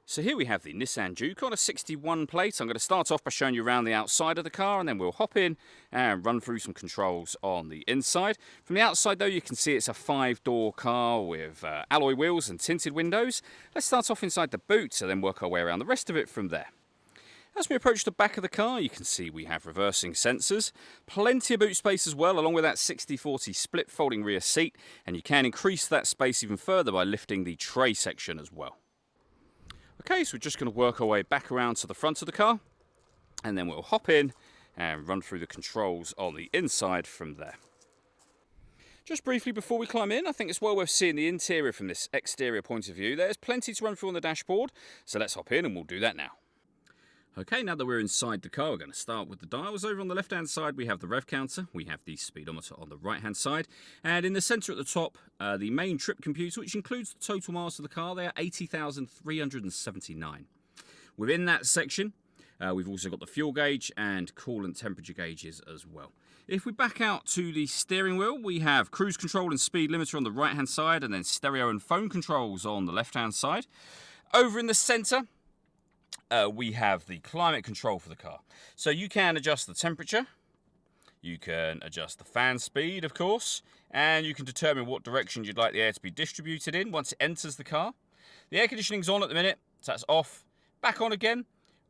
So here we have the Nissan Juke on a 61 plate. I'm going to start off by showing you around the outside of the car, and then we'll hop in and run through some controls on the inside. From the outside though, you can see it's a 5-door car with alloy wheels and tinted windows. Let's start off inside the boot and then work our way around the rest of it from there. As we approach the back of the car, you can see we have reversing sensors, plenty of boot space as well, along with that 60/40 split folding rear seat, and you can increase that space even further by lifting the tray section as well. Okay, so we're just going to work our way back around to the front of the car, and then we'll hop in and run through the controls on the inside from there. Just briefly before we climb in, I think it's well worth seeing the interior from this exterior point of view. There's plenty to run through on the dashboard, so let's hop in and we'll do that now. Okay, now that we're inside the car, we're going to start with the dials. Over on the left-hand side, we have the rev counter. We have the speedometer on the right-hand side. And in the centre at the top, the main trip computer, which includes the total miles of the car. They are 80,379. Within that section, we've also got the fuel gauge and coolant temperature gauges as well. If we back out to the steering wheel, we have cruise control and speed limiter on the right-hand side, and then stereo and phone controls on the left-hand side. Over in the centre, we have the climate control for the car. So you can adjust the temperature, you can adjust the fan speed, of course, and you can determine what direction you'd like the air to be distributed in once it enters the car. The air conditioning's on at the minute, so that's off, back on again,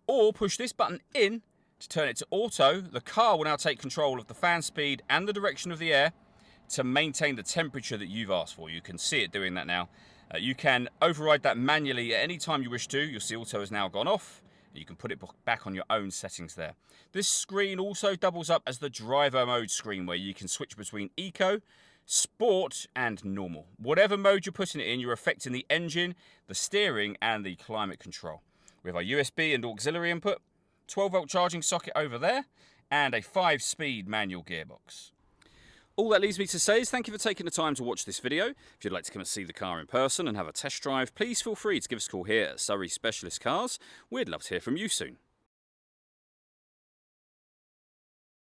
or push this button in to turn it to auto. The car will now take control of the fan speed and the direction of the air to maintain the temperature that you've asked for. You can see it doing that now. You can override that manually at any time you wish to. You'll see auto has now gone off. You can put it back on your own settings there. This screen also doubles up as the driver mode screen, where you can switch between eco, sport and normal. Whatever mode you're putting it in, you're affecting the engine, the steering and the climate control. We have our USB and auxiliary input, 12-volt charging socket over there, and a 5-speed manual gearbox. All that leaves me to say is thank you for taking the time to watch this video. If you'd like to come and see the car in person and have a test drive, please feel free to give us a call here at Surrey Specialist Cars. We'd love to hear from you soon.